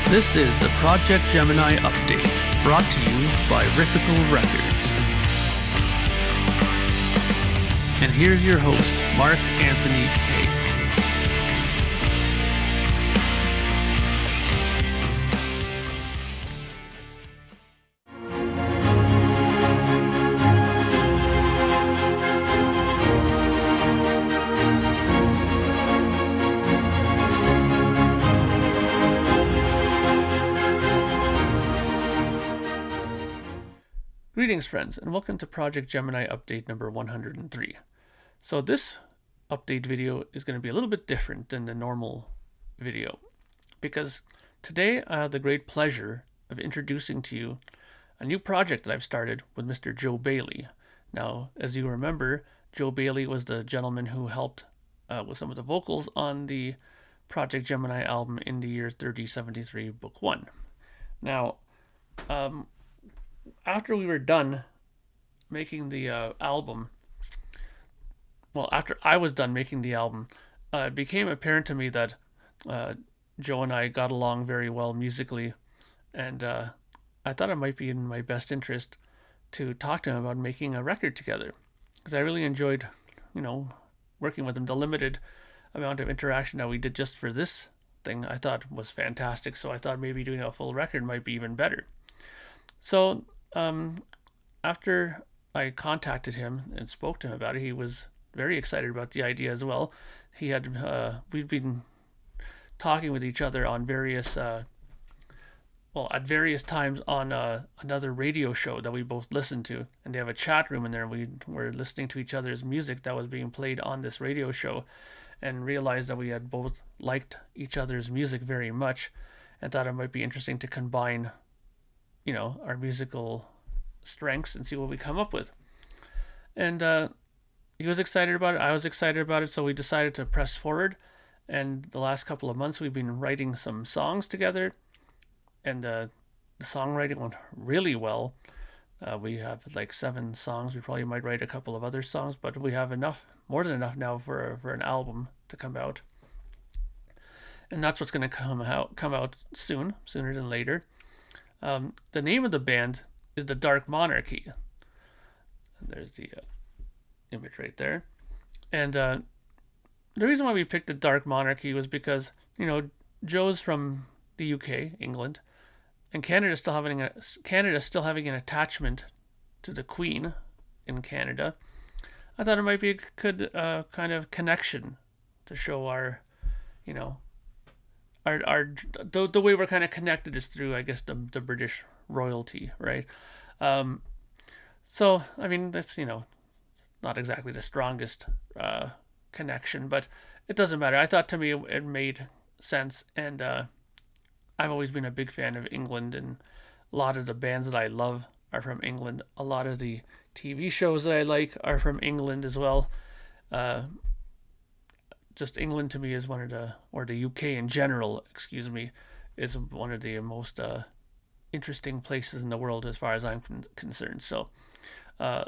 This is the Projekt Gemineye update, brought to you by Riffical Records. And here's your host, Mark Anthony K. Greetings, friends, and welcome to Projekt Gemineye update number 103. So this update video is going to be a little bit different than the normal video, because today I have the great pleasure of introducing to you a new project that I've started with Mr. Joe Bailey. Now, as you remember, Joe Bailey was the gentleman who helped with some of the vocals on the Projekt Gemineye album In the Years 3073 Book 1. Now, after we were done making the album, after I was done making the album, it became apparent to me that Joe and I got along very well musically, and I thought it might be in my best interest to talk to him about making a record together, because I really enjoyed, working with him. The limited amount of interaction that we did just for this thing I thought was fantastic, so I thought maybe doing a full record might be even better. So after I contacted him and spoke to him about it, he was very excited about the idea as well. He had we've been talking with each other on various at various times on another radio show that we both listened to, and they have a chat room in there, and we were listening to each other's music that was being played on this radio show, and realized that we had both liked each other's music very much, and thought it might be interesting to combine our musical strengths and see what we come up with. And he was excited about it. I was excited about it. So we decided to press forward. And the last couple of months, we've been writing some songs together. And the songwriting went really well. We have like 7 songs. We probably might write a couple of other songs, but we have more than enough now for an album to come out. And that's what's going to come out sooner than later. The name of the band is the Dark Monarchy. And there's the image right there. And the reason why we picked the Dark Monarchy was because, Joe's from the UK, England, and Canada's still having an attachment to the Queen in Canada. I thought it might be a good kind of connection to show our, the way we're kind of connected is through, I guess, the British royalty, right? So, I mean, that's, not exactly the strongest connection, but it doesn't matter. I thought to me it made sense, and I've always been a big fan of England, and a lot of the bands that I love are from England. A lot of the TV shows that I like are from England as well. Just England to me is or the UK in general, is one of the most interesting places in the world as far as I'm concerned. So I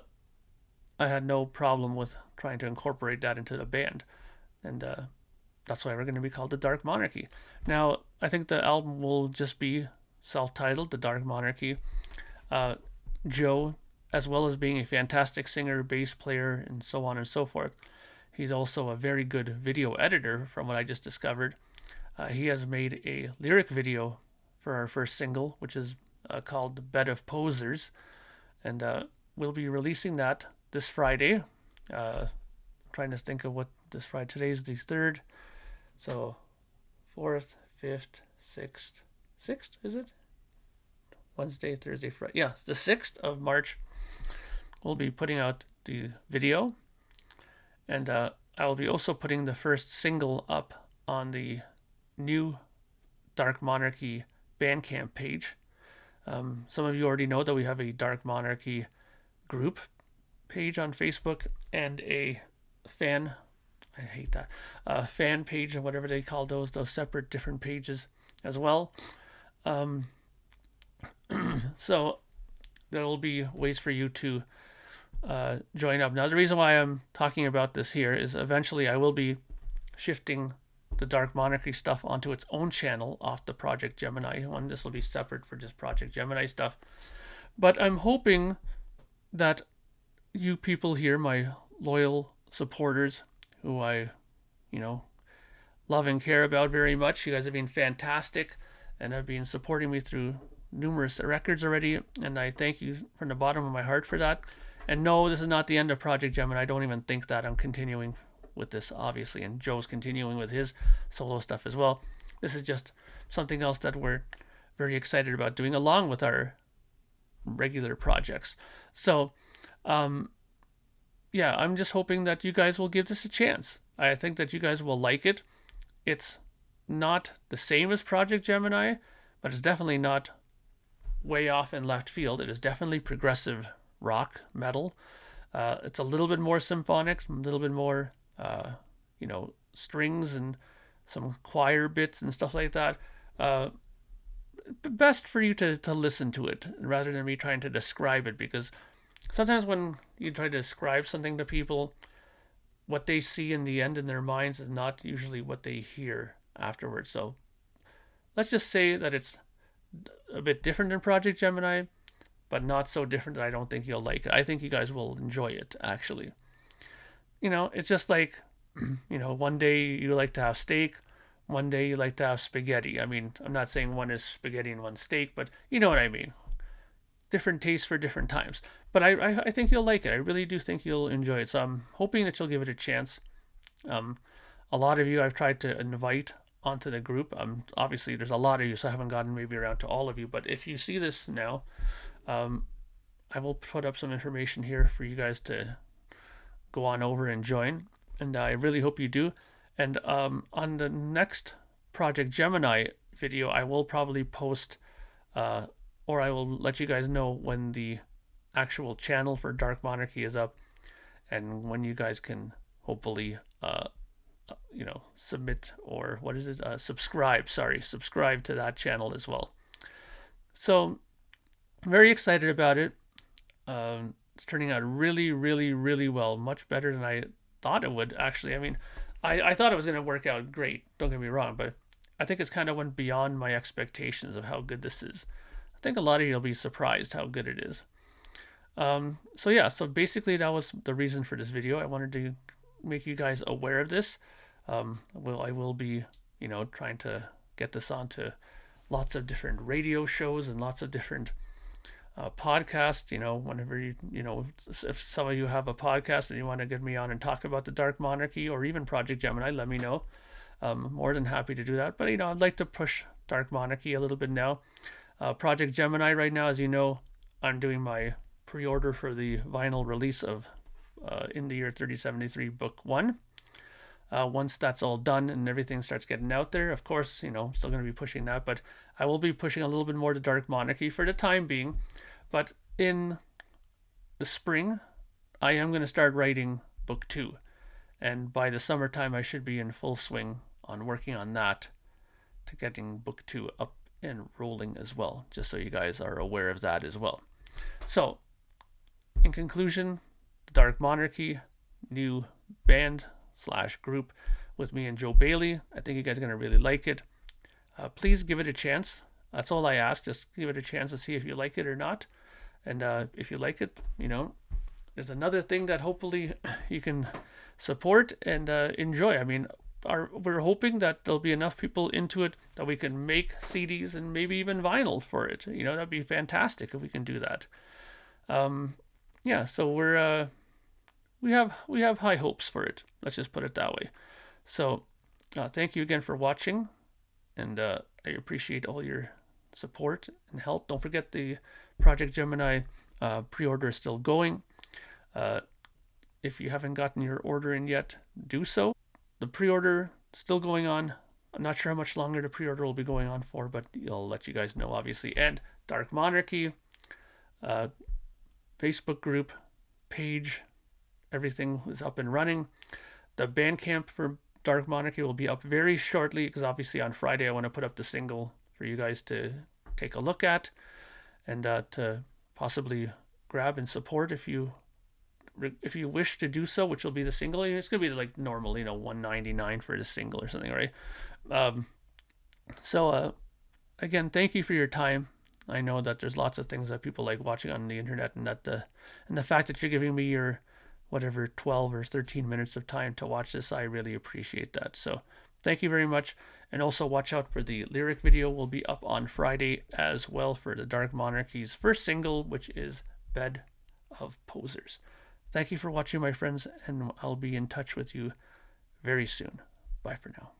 had no problem with trying to incorporate that into the band. And that's why we're going to be called the Dark Monarchy. Now, I think the album will just be self-titled, The Dark Monarchy. Joe, as well as being a fantastic singer, bass player, and so on and so forth, he's also a very good video editor, from what I just discovered. He has made a lyric video for our first single, which is called Bed of Posers. And we'll be releasing that this Friday. Trying to think of what this Friday. Today's the 3rd. So 4th, 5th, 6th, is it? Wednesday, Thursday, Friday. Yeah, it's the 6th of March. We'll be putting out the video. And I will be also putting the first single up on the new Dark Monarchy Bandcamp page. Some of you already know that we have a Dark Monarchy group page on Facebook and a fan page, or whatever they call those separate different pages as well. So there will be ways for you to join up. Now, the reason why I'm talking about this here is eventually I will be shifting the Dark Monarchy stuff onto its own channel off the Projekt Gemineye one. This will be separate for just Projekt Gemineye stuff. But I'm hoping that you people here, my loyal supporters, who I, love and care about very much, you guys have been fantastic and have been supporting me through numerous records already, and I thank you from the bottom of my heart for that. And no, this is not the end of Projekt Gemineye. I don't even think that. I'm continuing with this, obviously, and Joe's continuing with his solo stuff as well. This is just something else that we're very excited about doing along with our regular projects. So, yeah, I'm just hoping that you guys will give this a chance. I think that you guys will like it. It's not the same as Projekt Gemineye, but it's definitely not way off in left field. It is definitely progressive rock metal. It's a little bit more symphonic, a little bit more, strings and some choir bits and stuff like that. Best for you to listen to it rather than me trying to describe it, because sometimes when you try to describe something to people, what they see in the end in their minds is not usually what they hear afterwards. So let's just say that it's a bit different than Projekt Gemineye, but not so different that I don't think you'll like it. I think you guys will enjoy it, actually. It's just like, one day you like to have steak, one day you like to have spaghetti. I mean, I'm not saying one is spaghetti and one steak, but you know what I mean. Different tastes for different times. But I think you'll like it. I really do think you'll enjoy it. So I'm hoping that you'll give it a chance. A lot of you I've tried to invite onto the group. Obviously, there's a lot of you, so I haven't gotten maybe around to all of you. But if you see this now, I will put up some information here for you guys to go on over and join. And I really hope you do. And on the next Projekt Gemineye video, I will probably post, or I will let you guys know when the actual channel for Dark Monarchy is up, and when you guys can hopefully, submit, or what is it? Subscribe to that channel as well. So, I'm very excited about it. It's turning out really, really, really well. Much better than I thought it would, actually. I mean, I thought it was going to work out great, don't get me wrong, but I think it's kind of went beyond my expectations of how good this is. I think a lot of you will be surprised how good it is. So basically that was the reason for this video. I wanted to make you guys aware of this. I will be, trying to get this onto lots of different radio shows and lots of different podcasts. Whenever if some of you have a podcast and you want to get me on and talk about the Dark Monarchy or even Projekt Gemineye, let me know. I'm more than happy to do that. But I'd like to push Dark Monarchy a little bit now. Projekt Gemineye right now, as you know, I'm doing my pre-order for the vinyl release of In the Year 3073 Book 1. Once that's all done and everything starts getting out there, of course, I'm still going to be pushing that, but I will be pushing a little bit more to Dark Monarchy for the time being. But in the spring, I am going to start writing Book 2. And by the summertime, I should be in full swing on working on that to getting Book 2 up and rolling as well, just so you guys are aware of that as well. So, in conclusion, Dark Monarchy, new band / group with me and Joe Bailey. I think you guys are going to really like it. Please give it a chance. That's all I ask. Just give it a chance to see if you like it or not. And if you like it, there's another thing that hopefully you can support and enjoy. I mean, we're hoping that there'll be enough people into it that we can make CDs and maybe even vinyl for it. That'd be fantastic if we can do that. So we have high hopes for it. Let's just put it that way. So thank you again for watching, and I appreciate all your support and help. Don't forget the Projekt Gemineye pre-order is still going. If you haven't gotten your order in yet, do so. The pre-order still going on. I'm not sure how much longer the pre-order will be going on for, but I'll let you guys know, obviously. And Dark Monarchy, Facebook group, page, everything is up and running. The Bandcamp for Dark Monarchy will be up very shortly, because obviously on Friday I want to put up the single for you guys to take a look at and to possibly grab and support if you if you wish to do so, which will be the single, it's gonna be like normal, 199 for the single or something, right? Um, so again, thank you for your time. I know that there's lots of things that people like watching on the internet, and the fact that you're giving me your whatever 12 or 13 minutes of time to watch this, I really appreciate that. So thank you very much. And also watch out for the lyric video, will be up on Friday as well, for the Dark Monarchy's first single, which is Bed of Posers. Thank you for watching, my friends, and I'll be in touch with you very soon. Bye for now.